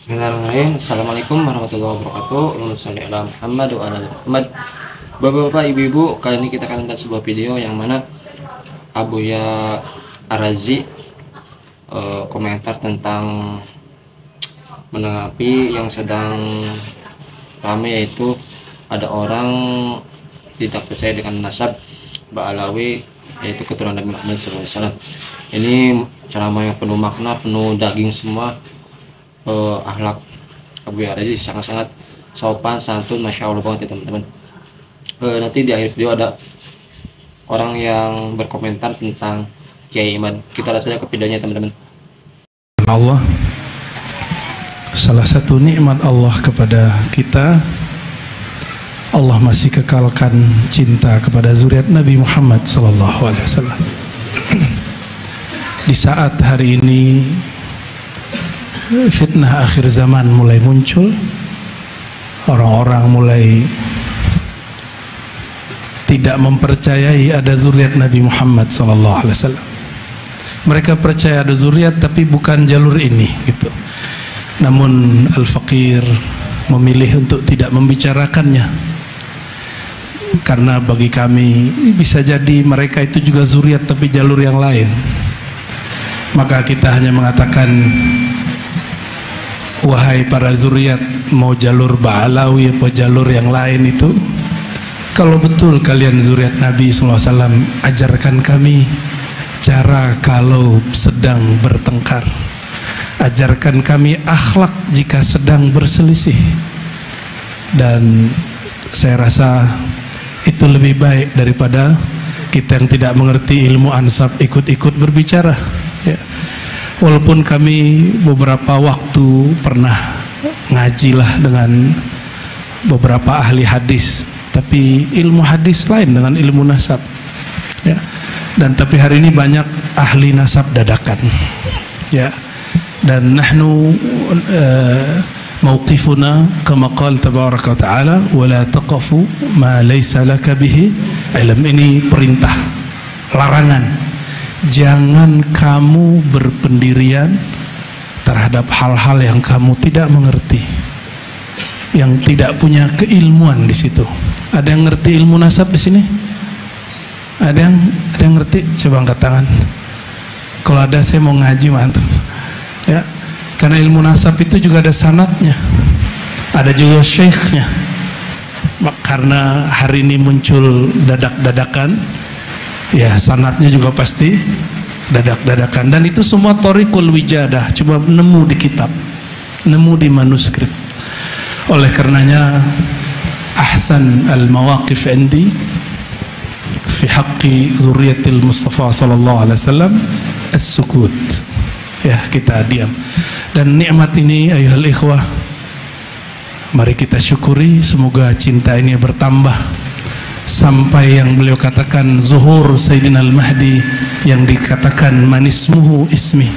Bismillahirrahmanirrahim. Assalamualaikum warahmatullahi wabarakatuh. Allahumma sholli ala Muhammad wa ala ali Muhammad. Bapak-bapak, ibu-ibu, kali ini kita akan melihat sebuah video yang mana Abuya Arazi komentar tentang menanggapi yang sedang ramai, yaitu ada orang tidak percaya dengan nasab Ba'alawi, yaitu keturunan Nabi Muhammad SAW. Ini ceramah yang penuh makna, penuh daging semua. Akhlak Abuya Arazi sangat-sangat sopan, santun, masya Allah banget ya teman-teman. Nanti di akhir video ada orang yang berkomentar tentang Kiai Imad. Kita lihat saja ke videonya teman-teman. Allah, salah satu nikmat Allah kepada kita, Allah masih kekalkan cinta kepada zuriat Nabi Muhammad SAW. Di saat hari ini fitnah akhir zaman mulai muncul, orang-orang mulai tidak mempercayai ada zuriat Nabi Muhammad SAW. Mereka percaya ada zuriat tapi bukan jalur ini gitu. Namun Al-Faqir memilih untuk tidak membicarakannya, karena bagi kami bisa jadi mereka itu juga zuriat tapi jalur yang lain. Maka kita hanya mengatakan, wahai para zuriat, mau jalur Ba'alawi apa jalur yang lain itu, kalau betul kalian zuriat Nabi SAW, ajarkan kami cara kalau sedang bertengkar, ajarkan kami akhlak jika sedang berselisih. Dan saya rasa itu lebih baik daripada kita yang tidak mengerti ilmu ansab ikut-ikut berbicara ya. Walaupun kami beberapa waktu pernah ngajilah dengan beberapa ahli hadis, tapi ilmu hadis lain dengan ilmu nasab ya. Dan tapi hari ini banyak ahli nasab dadakan ya. Dan nahnu mauqifuna kama qala tabaraka wa ta'ala, wa la taqafu ma laysa laka bihi ilm. Ini perintah, larangan. Jangan kamu berpendirian terhadap hal-hal yang kamu tidak mengerti, yang tidak punya keilmuan di situ. Ada yang ngerti ilmu nasab di sini? Ada yang ngerti? Coba angkat tangan. Kalau ada, saya mau ngaji mantap. Ya, karena ilmu nasab itu juga ada sanadnya, ada juga syekhnya. Karena hari ini muncul dadak-dadakan, ya sanadnya juga pasti dadak-dadakan. Dan itu semua thoriqul wijadah, coba nemu di kitab, nemu di manuskrip. Oleh karenanya ahsan al-mawaqif indi fi haqqi zurriyatil Mustafa sallallahu alaihi wasallam as-sukut. Ya, kita diam. Dan nikmat ini ayuhal ikhwah, mari kita syukuri. Semoga cinta ini bertambah sampai yang beliau katakan zuhur Sayyidina Al-Mahdi, yang dikatakan manismuhu ismi,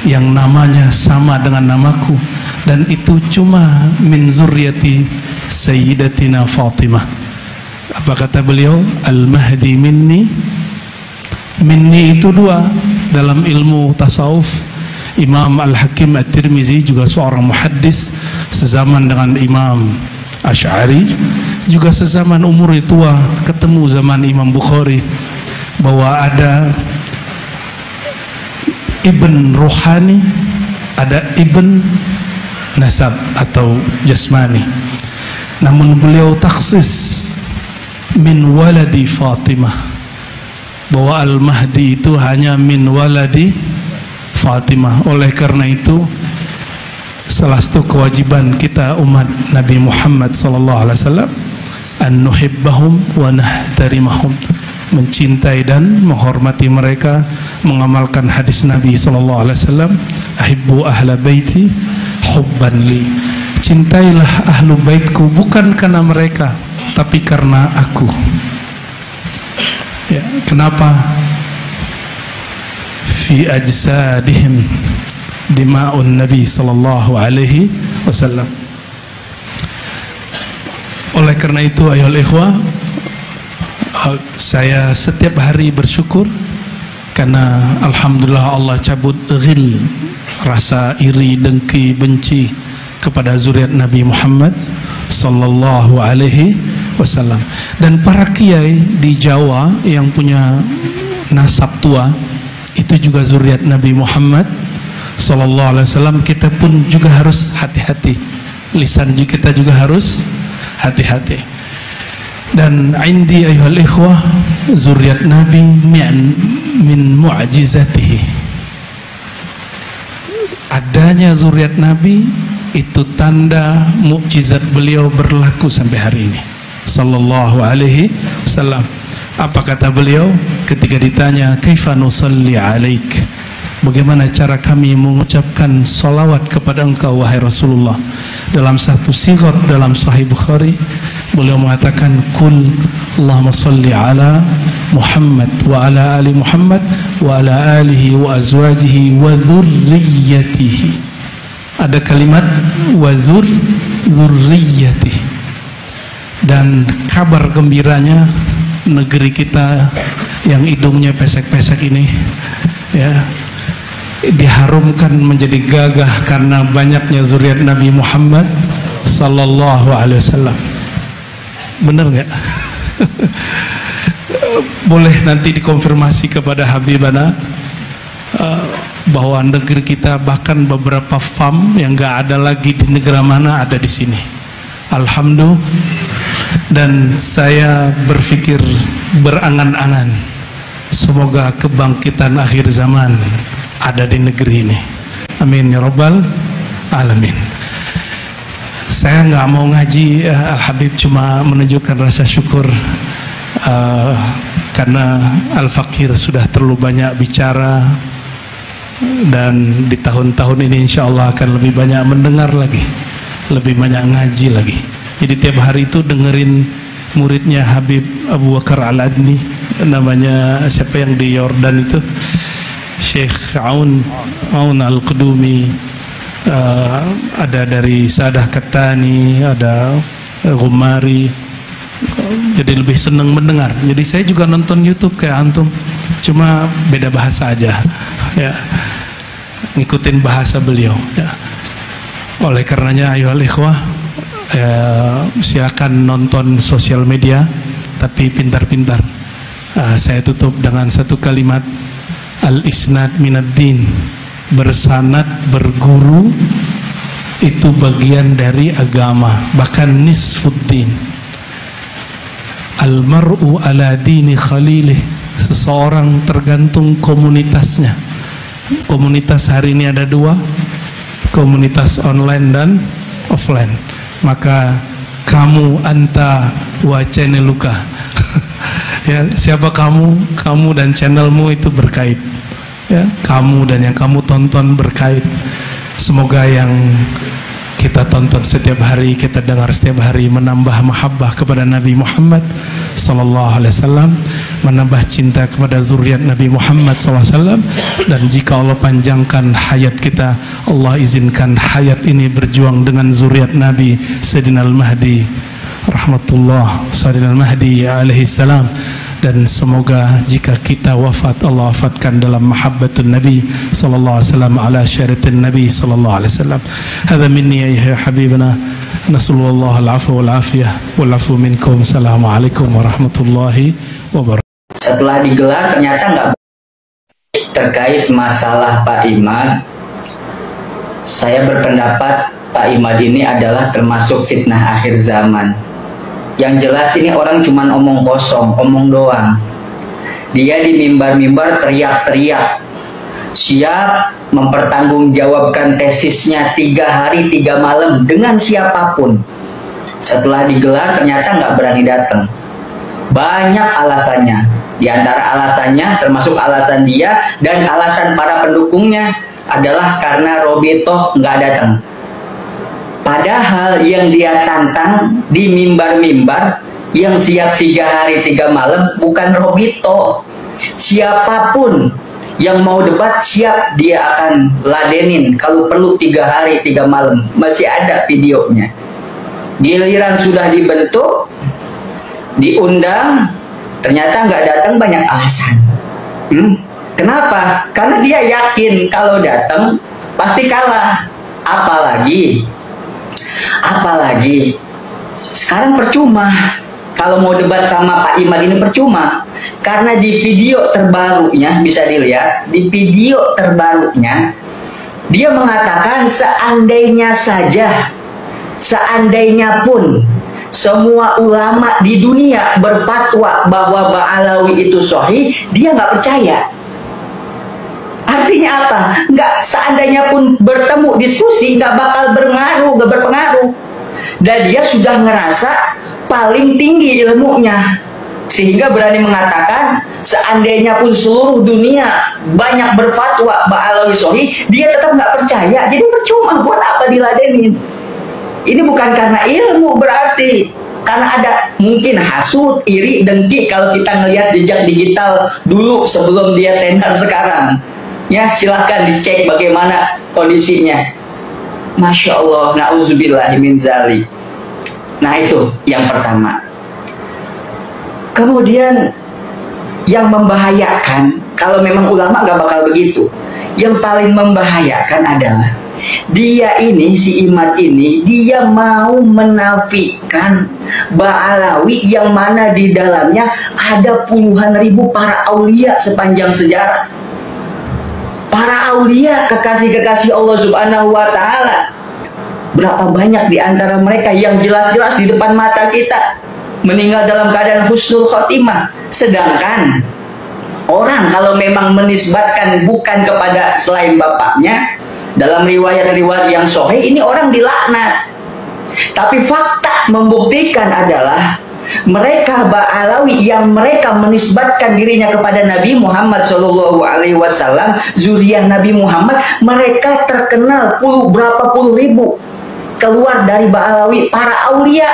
yang namanya sama dengan namaku, dan itu cuma min zurriyati Sayyidatina Fatimah. Apa kata beliau? Al-Mahdi minni. Minni itu dua dalam ilmu tasawuf. Imam Al-Hakim At-Tirmizi juga seorang muhaddis sezaman dengan Imam Asy'ari, juga sezaman umur tua, ketemu zaman Imam Bukhari, bahwa ada ibn ruhani, ada ibn nasab atau jasmani. Namun beliau taksis min waladi Fatimah, bahwa Al-Mahdi itu hanya min waladi Fatimah. Oleh karena itu, salah satu kewajiban kita umat Nabi Muhammad SAW an nuhibbahum wa nahtarimahum, mencintai dan menghormati mereka, mengamalkan hadis Nabi SAW, ahibbu ahla baiti hubban li, cintailah ahlu baitku bukan karena mereka tapi karena aku ya. Kenapa? Fi ajsadihim dima'un Nabi sallallahu alaihi wasallam. Oleh karena itu ayol ikhwah, saya setiap hari bersyukur karena alhamdulillah Allah cabut ghil rasa iri, dengki, benci kepada zuriat Nabi Muhammad sallallahu alaihi wasallam. Dan para kiai di Jawa yang punya nasab tua itu juga zuriat Nabi Muhammad sallallahu alaihi wasallam. Kita pun juga harus hati-hati, lisan kita juga harus hati-hati. Dan indi ayuhal ikhwah, zuriat Nabi min mu'jizatihi, adanya zuriat Nabi itu tanda mukjizat beliau berlaku sampai hari ini sallallahu alaihi wasallam. Apa kata beliau ketika ditanya kaifa nusalli alaik, bagaimana cara kami mengucapkan salawat kepada engkau wahai Rasulullah? Dalam satu sigat dalam Sahih Bukhari beliau mengatakan kul Allahumma salli ala Muhammad wa ala ali Muhammad wa ala alihi wa azwajihi wa dhurriyyatihi. Ada kalimat wa dhurriyyatihi. Dan kabar gembiranya, negeri kita yang hidungnya pesek-pesek ini ya diharumkan menjadi gagah karena banyaknya zuriat Nabi Muhammad sallallahu alaihi wasallam. Benar nggak? Boleh nanti dikonfirmasi kepada Habibana bahwa negeri kita bahkan beberapa farm yang nggak ada lagi di negara mana ada di sini. Alhamdulillah. Dan saya berpikir berangan-angan semoga kebangkitan akhir zaman ada di negeri ini. Amin ya rabbal alamin. Saya nggak mau ngaji, Al-Habib cuma menunjukkan rasa syukur karena Al-Fakir sudah terlalu banyak bicara, dan di tahun-tahun ini insya Allah akan lebih banyak mendengar lagi, lebih banyak ngaji lagi. Jadi tiap hari itu dengerin muridnya Habib Abu Bakar Al-Adni, namanya siapa yang di Yordan itu, Syekh Aun Al-Qudumi, ada dari Sadah Katani, ada Gumari. Jadi lebih senang mendengar. Jadi saya juga nonton YouTube kayak antum, cuma beda bahasa aja ya, ngikutin bahasa beliau ya. Oleh karenanya ayuhal ikhwah, silakan nonton sosial media tapi pintar-pintar. Saya tutup dengan satu kalimat, al-isnad minad din, bersanad, berguru itu bagian dari agama, bahkan nisfuddin. Al-mar'u ala dini khalilih, seseorang tergantung komunitasnya. Komunitas hari ini ada dua, komunitas online dan offline. Maka kamu anta wa channeluka ya, siapa kamu? Kamu dan channelmu itu berkait ya, kamu dan yang kamu tonton berkait. Semoga yang kita tonton setiap hari, kita dengar setiap hari menambah mahabbah kepada Nabi Muhammad sallallahu alaihi wasallam, menambah cinta kepada zuriat Nabi Muhammad sallallahu alaihi wasallam. Dan jika Allah panjangkan hayat kita, Allah izinkan hayat ini berjuang dengan zuriat Nabi Sayyidina Al-Mahdi rahmatullah, Sayyidina Al-Mahdi alaihi salam. Dan semoga jika kita wafat, Allah wafatkan dalam mahabbatun Nabi sallallahu alaihi wasallam ala syariatin Nabi sallallahu alaihi wasallam. Hadza minni ya habibana, nasallallahu al-afwa wal afiyah wal afu minkum. Assalamualaikum warahmatullahi wabarakatuh. Setelah digelar ternyata nggak terkait masalah Pak Imad. Saya berpendapat Pak Imad ini adalah termasuk fitnah akhir zaman. Yang jelas ini orang cuman omong kosong, omong doang. Dia di mimbar-mimbar teriak-teriak, siap mempertanggungjawabkan tesisnya 3 hari 3 malam dengan siapapun. Setelah digelar ternyata nggak berani datang. Banyak alasannya. Di antara alasannya, termasuk alasan dia dan alasan para pendukungnya, adalah karena Robito nggak datang. Padahal yang dia tantang di mimbar-mimbar yang siap 3 hari 3 malam bukan Robito. Siapapun yang mau debat siap, dia akan ladenin kalau perlu 3 hari 3 malam. Masih ada videonya. Giliran sudah dibentuk, diundang, ternyata nggak datang, banyak alasan. Kenapa? Karena dia yakin kalau datang pasti kalah. Apalagi sekarang percuma kalau mau debat sama Pak Imad ini, percuma, karena di video terbarunya bisa dilihat, di video terbarunya dia mengatakan seandainya pun semua ulama di dunia berfatwa bahwa Ba'alawi itu sahih, dia nggak percaya. Artinya apa? Seandainya pun bertemu diskusi nggak bakal berpengaruh. Dan dia sudah ngerasa paling tinggi ilmunya, sehingga berani mengatakan seandainya pun seluruh dunia banyak berfatwa Ba'alawi sahih, dia tetap nggak percaya. Jadi percuma, buat apa diladenin? Ini bukan karena ilmu berarti, karena ada mungkin hasud, iri, dengki. Kalau kita ngelihat jejak digital dulu sebelum dia tenar sekarang, ya silahkan dicek bagaimana kondisinya. Masya Allah, na'udzubillahi min zalik. Nah itu yang pertama. Kemudian yang membahayakan, kalau memang ulama nggak bakal begitu. Yang paling membahayakan adalah dia ini, si Imad ini, dia mau menafikan Ba'alawi yang mana di dalamnya ada puluhan ribu para aulia sepanjang sejarah. Para aulia, kekasih-kekasih Allah Subhanahu wa Ta'ala, berapa banyak di antara mereka yang jelas-jelas di depan mata kita meninggal dalam keadaan husnul khotimah. Sedangkan orang kalau memang menisbatkan bukan kepada selain bapaknya, dalam riwayat-riwayat yang sahih ini orang dilaknat. Tapi fakta membuktikan adalah mereka Ba'alawi yang mereka menisbatkan dirinya kepada Nabi Muhammad SAW, zuriyah Nabi Muhammad, mereka terkenal berapa puluh ribu keluar dari Ba'alawi, para aulia,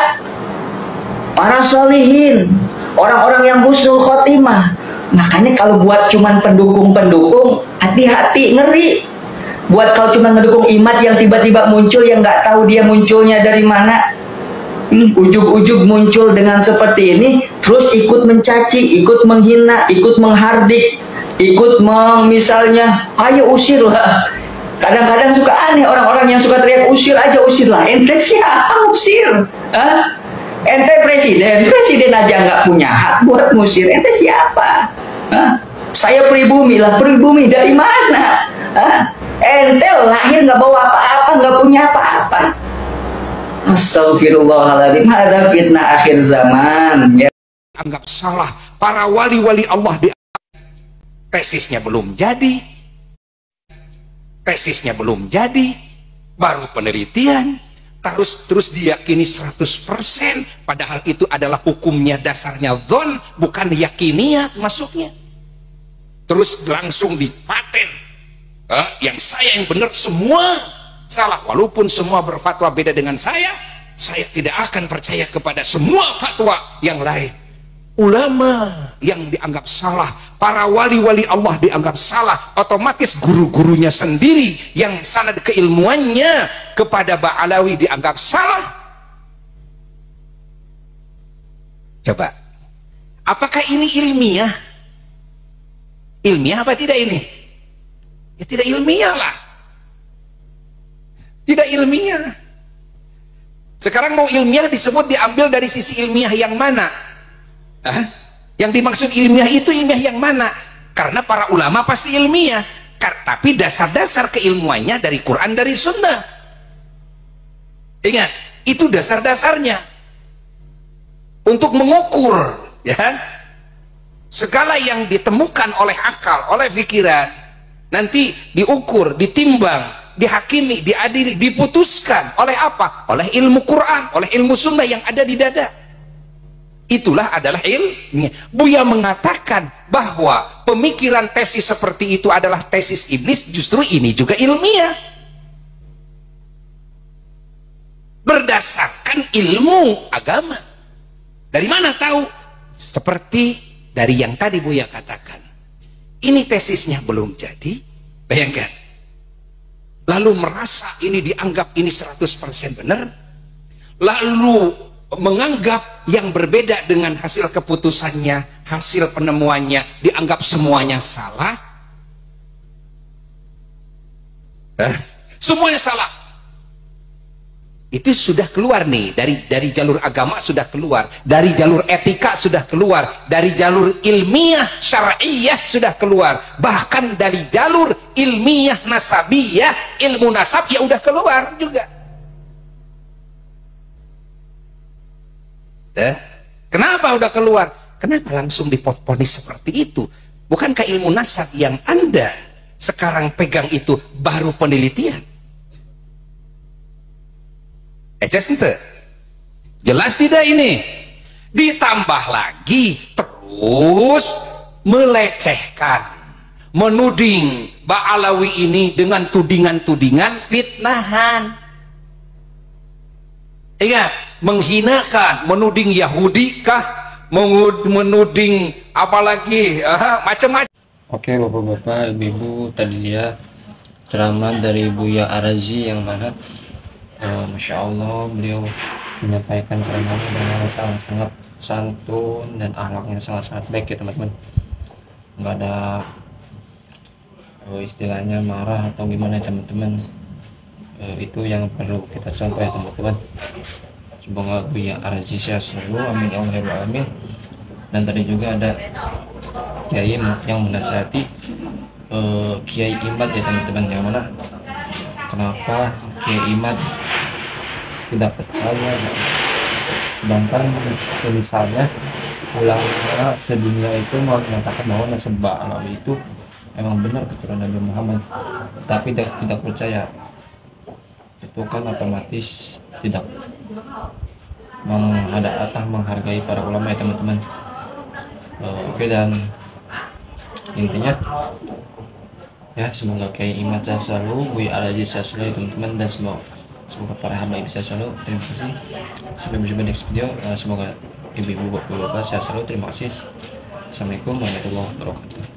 para solihin, orang-orang yang husnul khotimah. Makanya kalau buat cuman pendukung-pendukung, hati-hati, ngeri. Buat kalau cuma ngedukung Imad yang tiba-tiba muncul, yang nggak tahu dia munculnya dari mana, ujug-ujug muncul dengan seperti ini, terus ikut mencaci, ikut menghina, ikut menghardik, ikut misalnya, ayo usirlah. Kadang-kadang suka aneh orang-orang yang suka teriak usir aja, usirlah. Ente siapa usir? Hah? Ente presiden aja nggak punya hak buat ngusir. Ente siapa? Hah? Saya pribumi lah, pribumi dari mana? Hah? Ente lahir nggak bawa apa-apa, nggak punya apa-apa. Astagfirullahaladzim, ada fitnah akhir zaman. Ya. Anggap salah para wali-wali Allah di tesisnya belum jadi, baru penelitian, terus diyakini 100%, padahal itu adalah hukumnya dasarnya dhon, bukan yakiniat masuknya. Terus langsung dipaten. Yang saya yang benar, semua salah. Walaupun semua berfatwa beda dengan saya tidak akan percaya kepada semua fatwa yang lain. Ulama yang dianggap salah, para wali-wali Allah dianggap salah, otomatis guru-gurunya sendiri yang sanad keilmuannya kepada Ba'alawi dianggap salah. Coba, apakah ini ilmiah? Ilmiah apa tidak ini? Ya tidak ilmiah lah, tidak ilmiah. Sekarang mau ilmiah disebut diambil dari sisi ilmiah yang mana? Yang dimaksud ilmiah itu ilmiah yang mana? Karena para ulama pasti ilmiah, tapi dasar-dasar keilmuannya dari Quran, dari Sunnah. Ingat, itu dasar-dasarnya untuk mengukur, ya, segala yang ditemukan oleh akal, oleh pikiran, nanti diukur, ditimbang, dihakimi, diadili, diputuskan oleh apa? Oleh ilmu Quran, oleh ilmu Sunnah yang ada di dada. Itulah adalah ilmu. Buya mengatakan bahwa pemikiran tesis seperti itu adalah tesis iblis, justru ini juga ilmiah, berdasarkan ilmu agama. Dari mana tahu? Seperti dari yang tadi Buya katakan, ini tesisnya belum jadi, bayangkan, lalu merasa ini dianggap ini 100% benar, lalu menganggap yang berbeda dengan hasil keputusannya, hasil penemuannya, dianggap semuanya salah. semuanya salah. Itu sudah keluar nih dari jalur agama, sudah keluar dari jalur etika, sudah keluar dari jalur ilmiah syar'iyah, sudah keluar bahkan dari jalur ilmiah nasabiyah, ilmu nasab ya udah keluar juga. Kenapa udah keluar? Kenapa langsung diponis seperti itu? Bukankah ilmu nasab yang Anda sekarang pegang itu baru penelitian? Jelas tidak ini? Ditambah lagi terus melecehkan, menuding Ba'alawi ini dengan tudingan-tudingan fitnahan. Ingat, menghinakan, menuding Yahudi kah, menuding apalagi macam-macam. Oke bapak-bapak, ibu-ibu, tadi dia ceramah dari Buya Arazi yang mana Masya Allah beliau menyampaikan ceramahnya dengan sangat-sangat santun dan akhlaknya sangat-sangat baik ya teman-teman. Nggak ada istilahnya marah atau gimana teman-teman. Itu yang perlu kita contoh ya teman-teman. Semoga Buya Arazi sehat selalu, amin ya Allah amin. Dan tadi juga ada Kiai yang menasihati Kiai Imad ya teman-teman, yang mana kenapa Kiai Imad tidak percaya, sedangkan semisalnya ulama sedunia itu mau menyatakan bahwa nasab Ba'alawi itu memang benar keturunan Nabi Muhammad, tapi tidak percaya, itu kan otomatis tidak menghargai para ulama ya teman-teman. Oke, dan intinya ya semoga Kiai Imad sehat selalu, Buya Arazi sehat selalu ya teman-teman, dan semoga para habaib sehat selalu. Terima kasih, sampai berjumpa di next video. Semoga ibu-ibu bapak-bapak sehat selalu. Terima kasih. Assalamualaikum warahmatullahi wabarakatuh.